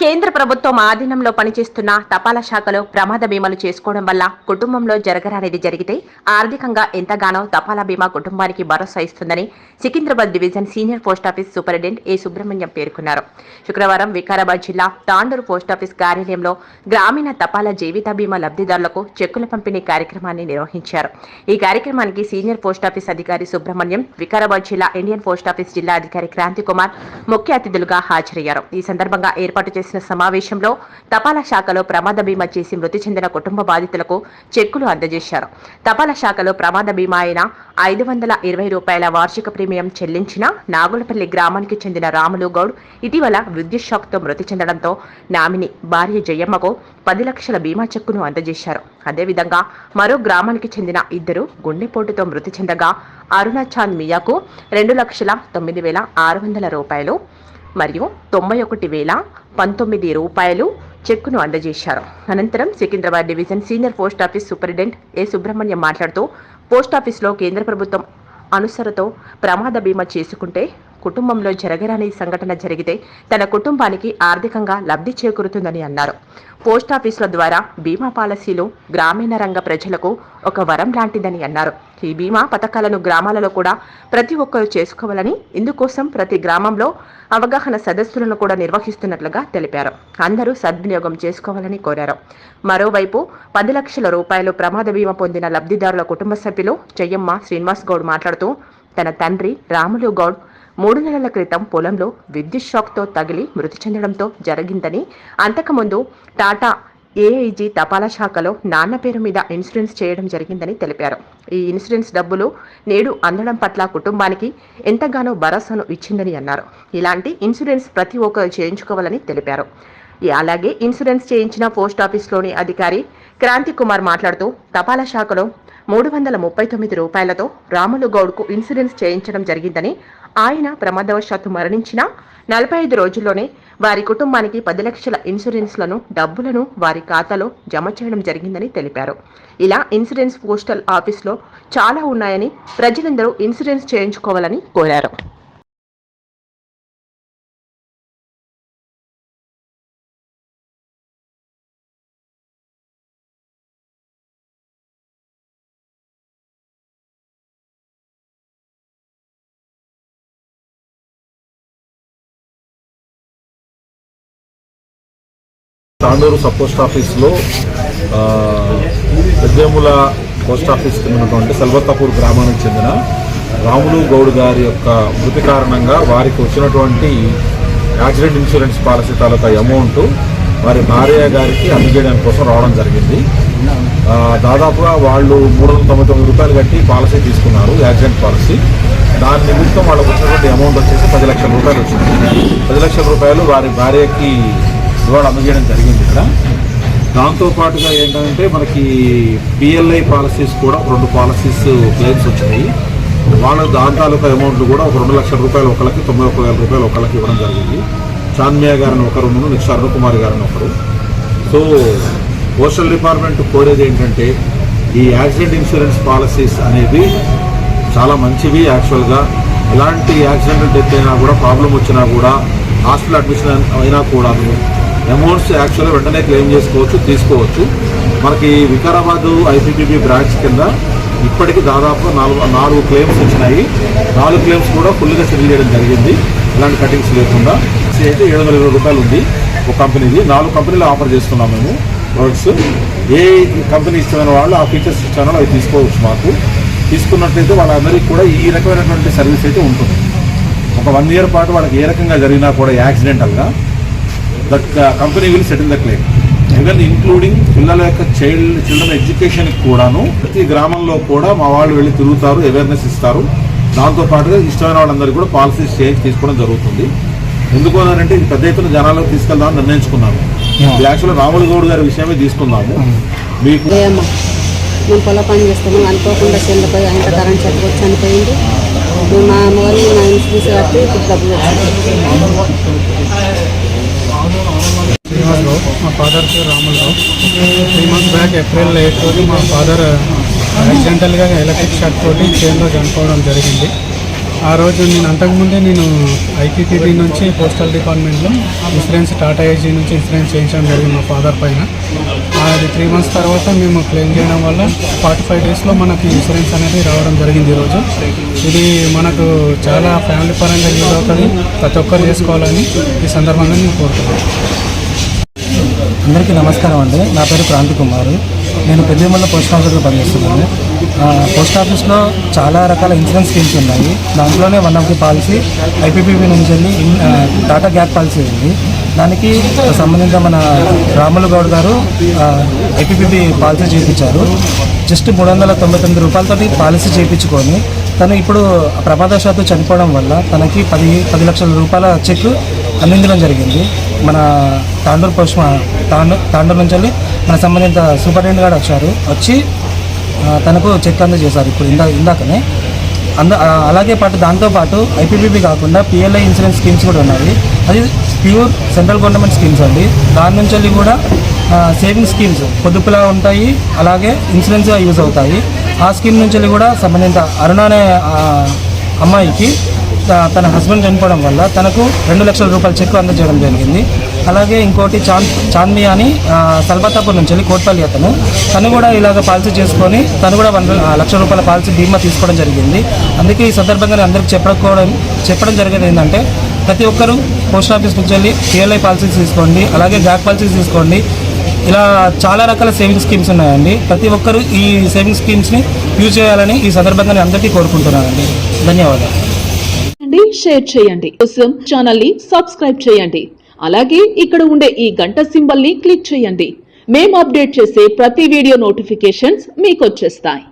కేంద్ర ప్రభుత్వం ఆధీనంలో పనిచేస్తున్న తపాలా శాఖలో ప్రమాద బీమాలు చేసుకోవడం వల్ల కుటుంబంలో జరగరానిది జరిగితే ఆర్థికంగా ఎంతగానో తపాలా బీమా కుటుంబానికి భరోసా ఇస్తుందని Secunderabad division senior post office superintendent A Subrahmanyam పేర్కొన్నారు. శుక్రవారం వికారాబాద్ జిల్లా తాండూరు పోస్టాఫీస్ కార్యాలయంలో గ్రామీణ తపాలా జీవిత బీమా లబ్ధిదారులకు చెక్కుల పంపిణీ కార్యక్రమాన్ని నిర్వహించారు. ఈ కార్యక్రమానికి సీనియర్ పోస్టాఫీస్ అధికారి సుబ్రహ్మణ్యం, వికారాబాద్ జిల్లా ఇండియన్ పోస్టాఫీస్ జిల్లా అధికారి క్రాంతి కుమార్ ముఖ్య అతిథులుగా హాజరయ్యారు. ఈ సందర్భంగా ఏర్పాటు చేసిన సమావేశంలో తపాలా శాఖలో ప్రమాద బీమా చేసి మృతి చెందిన కుటుంబ బాధితులకు చెక్కులు అందజేశారు. తపాలా శాఖలో ప్రమాద బీమా అయిన ₹520 వార్షిక ప్రీమియం చెల్లించిన నాగులపల్లి గ్రామానికి చెందిన రాములు గౌడ్ ఇటీవల విద్యుత్ షాక్తో మృతి చెందడంతో నామిని భార్య జయమ్మకు 10 లక్షల బీమా చెక్కును అందజేశారు. అదేవిధంగా మరో గ్రామానికి చెందిన ఇద్దరు గుండెపోటుతో మృతి చెందగా అరుణాచాంద్ మియాకు ₹2,09,600 మరియు ₹91,019 చెక్కును అందజేశారు. అనంతరం Secunderabad division senior post office superintendent A Subrahmanyam మాట్లాడుతూ పోస్టాఫీస్లో కేంద్ర ప్రభుత్వం అనుసరతో ప్రమాద బీమా చేసుకుంటే కుటుంబంలో జరగరాని సంఘటన జరిగితే తన కుటుంబానికి ఆర్థికంగా లబ్ధి చేకూరుతుందని అన్నారు. పోస్టాఫీసుల ద్వారా బీమా పాలసీలు గ్రామీణ రంగ ప్రజలకు ఒక వరం లాంటిదని అన్నారు. ఈ బీమా పథకాలను గ్రామాలలో కూడా ప్రతి ఒక్కరూ చేసుకోవాలని, ఇందుకోసం ప్రతి గ్రామంలో అవగాహన సదస్సులను కూడా నిర్వహిస్తున్నట్లుగా తెలిపారు. అందరూ సద్వినియోగం చేసుకోవాలని కోరారు. మరోవైపు ₹10 లక్షల ప్రమాద బీమా పొందిన లబ్ధిదారుల కుటుంబ సభ్యులు జయమ్మ, శ్రీనివాస్ గౌడ్ మాట్లాడుతూ తన తండ్రి రాములు గౌడ్ 3 నెలల క్రితం పొలంలో విద్యుత్ షాక్తో తగిలి మృతి చెందడంతో జరిగిందని, అంతకుముందు టాటా ఏఐజీ తపాలా శాఖలో నాన్న పేరు మీద ఇన్సూరెన్స్ చేయడం జరిగిందని తెలిపారు. ఈ ఇన్సూరెన్స్ డబ్బులు నేడు అందడం పట్ల కుటుంబానికి ఎంతగానో భరోసాను ఇచ్చిందని అన్నారు. ఇలాంటి ఇన్సూరెన్స్ ప్రతి ఒక్కరు చేయించుకోవాలని తెలిపారు. అలాగే ఇన్సూరెన్స్ చేయించిన పోస్టాఫీస్లోని అధికారి క్రాంతి కుమార్ మాట్లాడుతూ తపాలా శాఖలో ₹339 రాములు గౌడ్కు ఇన్సూరెన్స్ చేయించడం జరిగిందని, ఆయన ప్రమాదవశాత్తు మరణించిన 45 రోజుల్లోనే వారి కుటుంబానికి 10 లక్షల ఇన్సూరెన్స్లను డబ్బులను వారి ఖాతాలో జమ చేయడం జరిగిందని తెలిపారు. ఇలా ఇన్సూరెన్స్ పోస్టల్ ఆఫీస్లో చాలా ఉన్నాయని ప్రజలందరూ ఇన్సూరెన్స్ చేయించుకోవాలని కోరారు. తాండూరు సబ్ పోస్ట్ ఆఫీస్లో పెద్దేముల పోస్ట్ ఆఫీస్కి ఉన్నటువంటి సెల్వతాపూర్ గ్రామానికి చెందిన రాములు గౌడ్ గారి యొక్క మృతి కారణంగా వారికి వచ్చినటువంటి యాక్సిడెంట్ ఇన్సూరెన్స్ పాలసీ తాలూకా అమౌంట్ వారి భార్య గారికి అందజేయడం కోసం రావడం జరిగింది. దాదాపుగా వాళ్ళు ₹399 కట్టి పాలసీ తీసుకున్నారు, యాక్సిడెంట్ పాలసీ. దాని నిమిత్తం వాళ్ళకు వచ్చినటువంటి అమౌంట్ వచ్చేసి ₹10 లక్షల వచ్చింది. ₹10 లక్షల వారి భార్యకి ఇవాళ అందజేయడం జరిగింది. ఇక్కడ దాంతోపాటుగా ఏంటంటే మనకి పిఎల్ఐ పాలసీస్ కూడా 2 పాలసీస్ క్లెయిమ్స్ వచ్చినాయి. వాళ్ళ దాని తాలూకా అమౌంట్లు కూడా ఒక ₹2 లక్షల ఒకరికి, ₹91,000 ఒకరికి ఇవ్వడం జరిగింది. చాంద్మియా గారిని ఒకరు, నెక్స్ట్ అరుణ్ కుమార్ గారిని ఒకరు. సో పోస్టల్ డిపార్ట్మెంట్ కోరేది ఏంటంటే ఈ యాక్సిడెంట్ ఇన్సూరెన్స్ పాలసీస్ అనేవి చాలా మంచివి. యాక్చువల్గా ఎలాంటి యాక్సిడెంటల్ డెత్ అయినా కూడా, ప్రాబ్లం వచ్చినా కూడా, హాస్పిటల్ అడ్మిషన్ అయినా కూడా అమౌంట్స్ యాక్చువల్గా వెంటనే క్లెయిమ్ చేసుకోవచ్చు, తీసుకోవచ్చు. మనకి వికారాబాద్ ఐపీపీబీ బ్రాంచ్ కింద ఇప్పటికీ దాదాపు 4 క్లెయిమ్స్ వచ్చినాయి. 4 క్లెయిమ్స్ కూడా ఫుల్గా సెటిల్ చేయడం జరిగింది, ఎలాంటి కటింగ్స్ లేకుండా. అయితే ₹720 ఉంది ఒక కంపెనీది. 4 కంపెనీలు ఆఫర్ చేస్తున్నాం మేము ప్రొడక్ట్స్. ఏ కంపెనీ ఇష్టమైన వాళ్ళు ఆ ఫీచర్స్ ఇచ్చానో అవి తీసుకోవచ్చు. మాకు తీసుకున్నట్లయితే వాళ్ళందరికీ కూడా ఈ రకమైనటువంటి సర్వీస్ అయితే ఉంటుంది. ఒక 1 ఇయర్ పాటు వాళ్ళకి ఏ రకంగా జరిగినా కూడా యాక్సిడెంటల్గా that company will settle the claim, even including పిల్లల యొక్క చిల్డ్రన్ ఎడ్యుకేషన్కి కూడాను. ప్రతి గ్రామంలో కూడా మా వాళ్ళు వెళ్ళి తిరుగుతారు, అవేర్నెస్ ఇస్తారు. దాంతోపాటుగా ఇష్టమైన వాళ్ళందరికీ కూడా పాలసీస్ తీసుకోవడం జరుగుతుంది. ఎందుకు అనంటే ఇది పెద్ద ఎత్తున జనాలకు తీసుకెళ్దామని నిర్ణయించుకున్నాము. యాక్చువల్గా రాములు గౌడ్ గారి విషయమే తీసుకుందాము. మీకు మేము పొలం పని చేస్తాము, అనుకోకుండా చెల్లిపోయి ఆయన కరెంట్ చెట్టుకొచ్చి చనిపోయింది. మా అమ్మవారిని నా ఇన్సూరెన్స్ కట్టి డబ్బులు శ్రీనివాస్ గౌడ్, మా ఫాదర్ పేరు రాములరావు. 3 months బ్యాక్ ఏప్రిల్ 8 రోజు మా ఫాదర్ యాక్సిడెంటల్గా ఎలక్ట్రిక్ షాక్ తోటి చేనులో చనిపోవడం జరిగింది. ఆ రోజు నేను అంతకుముందే నేను ఐపీపీబీ నుంచి పోస్టల్ డిపార్ట్మెంట్లో ఇన్సూరెన్స్ టాటా ఏజీ నుంచి ఇన్సూరెన్స్ చేయించడం జరిగింది మా ఫాదర్ పైన. అది 3 months తర్వాత మేము క్లెయిమ్ చేయడం వల్ల 45 daysలో మనకి ఇన్సూరెన్స్ అనేది రావడం జరిగింది. ఈరోజు ఇది మనకు చాలా ఫ్యామిలీ పరంగా యూజ్ అవుతుంది, ప్రతి ఒక్కరు చేసుకోవాలని ఈ సందర్భంగా నేను కోరుతున్నాను. అందరికీ నమస్కారం అండి. నా పేరు క్రాంతి కుమార్. నేను పెద్దమల్ల పోస్ట్ ఆఫీస్లో పనిచేస్తున్నాను. పోస్ట్ ఆఫీస్లో చాలా రకాల ఇన్సూరెన్స్ స్కీమ్స్ ఉన్నాయి. దాంట్లోనే one of the policy IPPB నుంచి వెళ్ళి టాటా గ్యాప్ పాలసీ ఉంది. దానికి సంబంధించిన మన రాములు గౌడ్ గారు ఐపీపీబీ పాలసీ చేయించారు. జస్ట్ 399 రూపాయలతోటి పాలసీ చేయించుకొని తను ఇప్పుడు ప్రమాదవశాత్తు చనిపోవడం వల్ల తనకి 10 లక్షల రూపాయల చెక్ అందించడం జరిగింది. మన తాండూరు నుంచి వెళ్ళి మన సంబంధిత సూపరింటెండెంట్ గారు వచ్చి తనకు చెక్ అందజేశారు ఇప్పుడు ఇందాకనే. అలాగే దాంతోపాటు ఐపీపీబీ కాకుండా పిఎల్ఐ ఇన్సూరెన్స్ స్కీమ్స్ కూడా ఉన్నాయి. అది ప్యూర్ సెంట్రల్ గవర్నమెంట్ స్కీమ్స్ అండి. దాని నుంచి వెళ్ళి కూడా సేవింగ్ స్కీమ్స్ పొదుపులా ఉంటాయి, అలాగే ఇన్సూరెన్స్గా యూజ్ అవుతాయి. ఆ స్కీమ్ నుంచి వెళ్ళి కూడా సంబంధిత అరుణ అనే అమ్మాయికి తన హస్బెండ్ చనిపోవడం వల్ల తనకు 2 లక్షల రూపాయల చెక్ అందజేయడం జరిగింది. అలాగే ఇంకోటి చాంద్మి అని సల్బతాపూర్ నుంచి వెళ్ళి కోట్పల్లి తను కూడా ఇలాగ పాలసీ చేసుకొని తను కూడా 1 లక్ష రూపాయల పాలసీ బీమా తీసుకోవడం జరిగింది. అందుకే ఈ సందర్భంగా అందరికీ చెప్పడం జరిగేది ఏంటంటే ప్రతి ఒక్కరూ పోస్ట్ ఆఫీస్ నుంచి వెళ్ళి పిఎల్ఐ పాలసీస్ తీసుకోండి, అలాగే గ్యాప్ పాలసీస్ తీసుకోండి. ఇలా చాలా రకాల సేవింగ్ స్కీమ్స్ ఉన్నాయండి. ప్రతి ఒక్కరూ ఈ సేవింగ్ స్కీమ్స్ని యూజ్ చేయాలని ఈ సందర్భంగా నేను అందరికీ కోరుకుంటున్నానండి. ధన్యవాదాలు. షేర్ చేయండి, కోసం ఛానల్ ని సబ్స్క్రైబ్ చేయండి. అలాగే ఇక్కడ ఉండే ఈ గంట సింబల్ ని క్లిక్ చేయండి. మేము అప్డేట్ చేసే ప్రతి వీడియో నోటిఫికేషన్స్ మీకు వచ్చేస్తాయి.